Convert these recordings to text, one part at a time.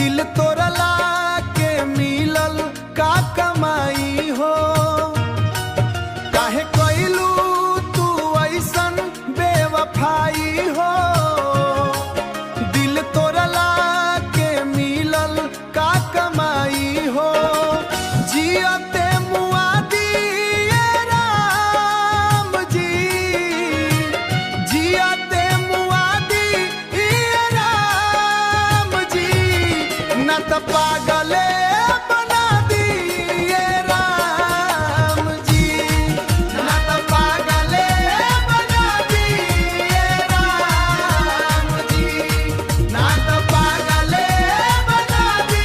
दिल तोड़ला के मिलल का कमाई हो, काहे कइलू तू ऐसन बेवफाई हो। दिल तोड़ला के मिलल का कमाई हो, जियते मुआदी ये राम जी, जियते मुआदी ये राम जी, न त पागले बना दी ये राम जी, न त पागले बना दी ये राम जी, न त पागले बना दी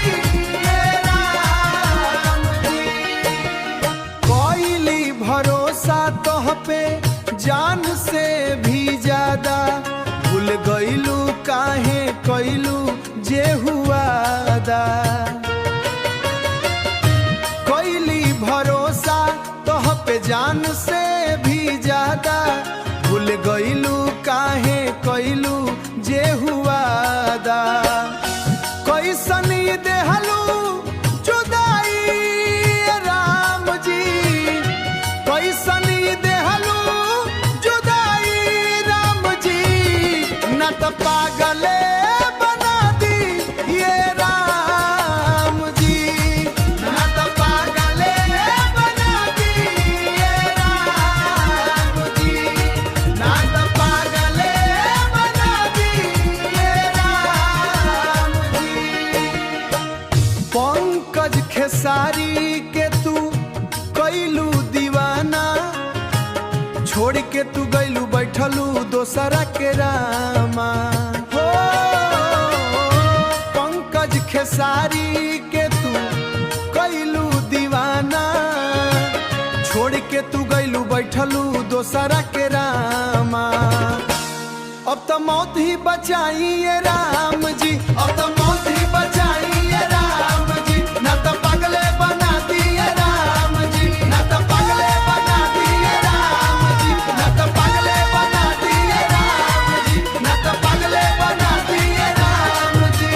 ये राम जी। कोइली भरोसा तोह पे जान से भी ज्यादा, भूल गइलू काहे कइलू जे हुआदा। कोइली भरोसा तोह पे जान से भी ज्यादा, भूल गइलू काहे कइलू जे हुआदा। कैसन देहलू जुदाई ये राम जी, कैसन देहलू जुदाई राम जी, न त पागले बना दी ये राम जी, न त पागले बना दी ये राम जी, न त पागले बना दी ये राम जी। पंकज खेसारी के तू कइलू दीवाना, छोड़ के तू गइलू बैठलू दोसरा के रामा हो। पंकज खेसारी के तू कइलू दीवाना, छोड़ के तू गइलू बैठलू दोसरा के रामा। अब तो मौत ही बचाई ये राम जी, अब तो मौत ही बचाई ये राम जी, न तो पागले बना दी ये राम जी, न तो पागले बना दी ये राम जी, न तो पागले बना दी ये राम जी, न तो पागले बना दी ये राम जी।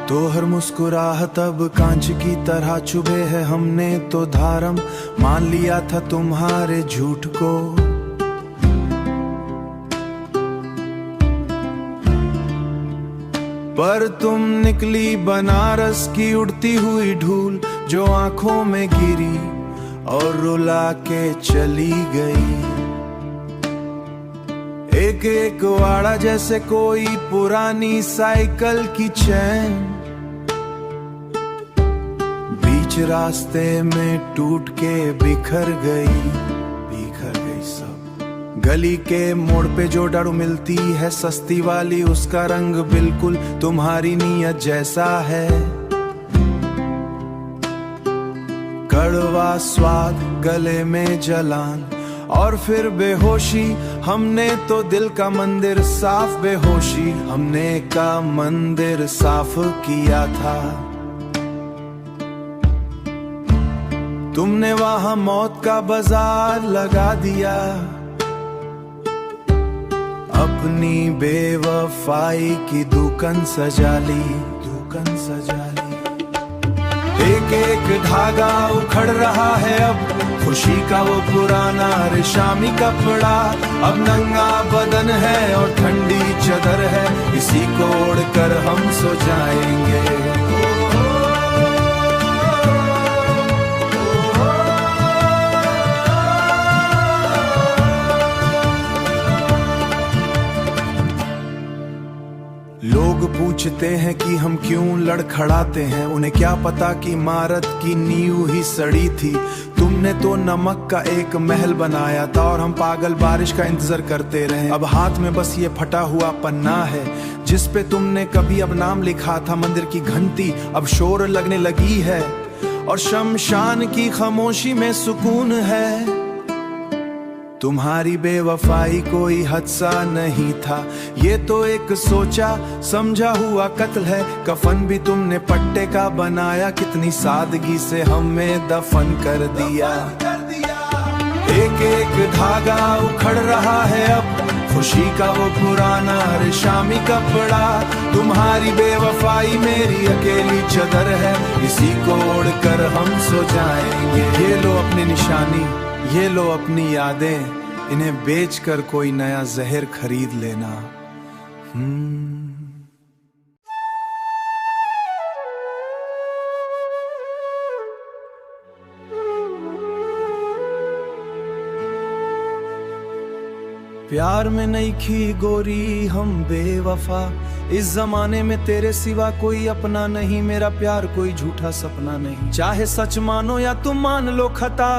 तोहर मुस्कुराहट अब कांच की तरह चुभे है, हमने तो धारम मान लिया था तुम्हारे झूठ को। पर तुम निकली बनारस की उड़ती हुई धूल, जो आंखों में गिरी और रुला के चली गई। एक एक वाड़ा जैसे कोई पुरानी साइकिल की चैन, बीच रास्ते में टूट के बिखर गई सब। गली के मोड़ पे जो दारू मिलती है सस्ती वाली, उसका रंग बिल्कुल तुम्हारी नीयत जैसा है। कड़वा स्वाद, गले में जलान और फिर बेहोशी, हमने तो दिल का मंदिर साफ बेहोशी, हमने का मंदिर साफ किया था। तुमने वहां मौत का बाजार लगा दिया, अपनी बेवफाई की दुकान सजा ली। एक एक धागा उखड़ रहा है अब, खुशी का वो पुराना रेशमी कपड़ा अब नंगा बदन है और ठंडी चादर है, इसी को ओढ़कर हम सो जाएंगे। लोग पूछते हैं कि हम क्यों लड़खड़ाते हैं, उन्हें क्या पता कि इमारत की नींव ही सड़ी थी। तुमने तो नमक का एक महल बनाया था और हम पागल बारिश का इंतजार करते रहे। अब हाथ में बस ये फटा हुआ पन्ना है जिस पे तुमने कभी अब नाम लिखा था। मंदिर की घंटी अब शोर लगने लगी है और शमशान की खामोशी में सुकून है। तुम्हारी बेवफाई कोई हादसा नहीं था, ये तो एक सोचा समझा हुआ कत्ल है। कफन भी तुमने पट्टे का बनाया, कितनी सादगी से हमें दफन कर दिया। एक एक धागा उखड़ रहा है अब, खुशी का वो पुराना रेशमी कपड़ा। तुम्हारी बेवफाई मेरी अकेली चदर है, इसी को ओढ़कर हम सो जाएंगे। ये लो अपनी निशानी, ये लो अपनी यादें, इन्हें बेचकर कोई नया जहर खरीद लेना। प्यार में नहीं खी गोरी हम बेवफा, इस जमाने में तेरे सिवा कोई अपना नहीं। मेरा प्यार कोई झूठा सपना नहीं, चाहे सच मानो या तुम मान लो खता,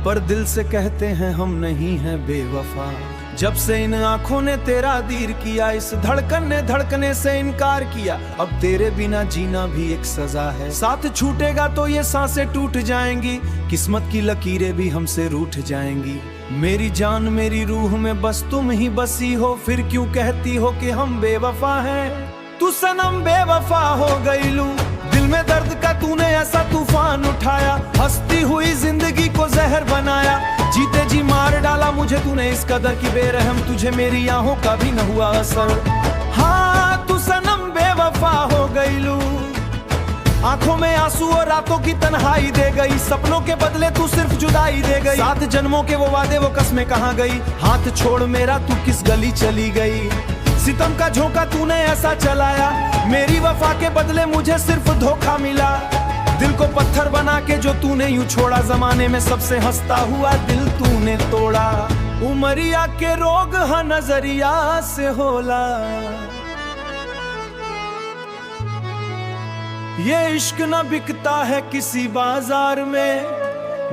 पर दिल से कहते हैं हम नहीं हैं बेवफा। जब से इन आंखों ने तेरा दीर किया, इस धड़कन ने धड़कने से इनकार किया, अब तेरे बिना जीना भी एक सजा है। साथ छूटेगा तो ये सांसें टूट जाएंगी, किस्मत की लकीरें भी हमसे रूठ जाएंगी। मेरी जान मेरी रूह में बस तुम ही बसी हो, फिर क्यों कहती हो कि हम बेवफा हैं। तू सनम बेवफा हो गई लू, दिल में दर्द का तूने ऐसा तूफान उठाया, हंसती हुई जिंदगी को जहर बनाया। जीते जी मार डाला मुझे तूने इस कदर की बेरहम, तुझे मेरी आहों का भी न हुआ असर। हाँ तू सनम बेवफा हो गई लू, आंखों में आंसू और रातों की तन्हाई दे गई। सपनों के बदले तू सिर्फ जुदाई दे गई, 7 जन्मों के वो वादे वो कसमें कहाँ गई। हाथ छोड़ मेरा तू किस गली चली गई, सितम का झोंका तूने ऐसा चलाया, मेरी वफा के बदले मुझे सिर्फ धोखा मिला। दिल को पत्थर बना के जो तूने यूं छोड़ा, जमाने में सबसे हंसता हुआ दिल तूने तोड़ा। उमरिया के रोग हा नजरिया से होला, ये इश्क न बिकता है किसी बाजार में,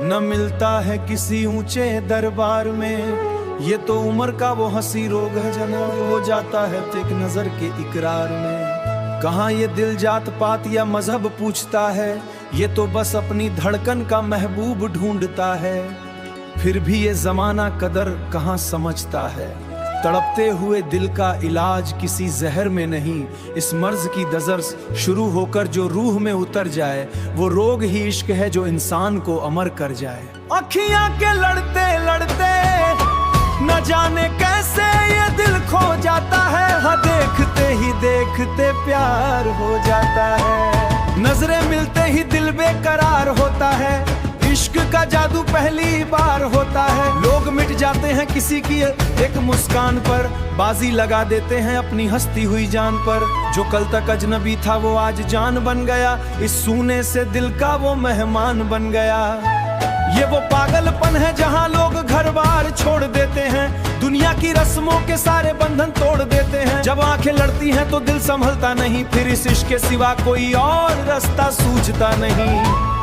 न मिलता है किसी ऊंचे दरबार में। ये तो उम्र का वो हंसी रोग है जनाब, हो जाता है तो एक नजर के इकरार में। कहाँ ये दिल जात पात या मजहब पूछता है, ये तो बस अपनी धड़कन का महबूब ढूंढता है। फिर भी ये जमाना कदर कहाँ समझता है, तड़पते हुए दिल का इलाज किसी जहर में नहीं। इस मर्ज की दजर शुरू होकर जो रूह में उतर जाए, वो रोग ही इश्क है जो इंसान को अमर कर जाए। अखियां के लड़ते लड़ते न जाने कैसे ये दिल खो जाता है, हाँ देखते ही देखते प्यार हो जाता है। नजरें मिलते ही दिल बेकरार होता है, इश्क का जादू पहली बार होता है। लोग मिट जाते हैं किसी की एक मुस्कान पर, बाजी लगा देते हैं अपनी हंसती हुई जान पर। जो कल तक अजनबी था वो आज जान बन गया, इस सूने से दिल का वो मेहमान बन गया। ये वो पागलपन है जहाँ लोग घर बार छोड़ देते हैं, दुनिया की रस्मों के सारे बंधन तोड़ देते हैं। जब आंखें लड़ती हैं तो दिल संभलता नहीं, फिर इस इश्क के सिवा कोई और रास्ता सूझता नहीं।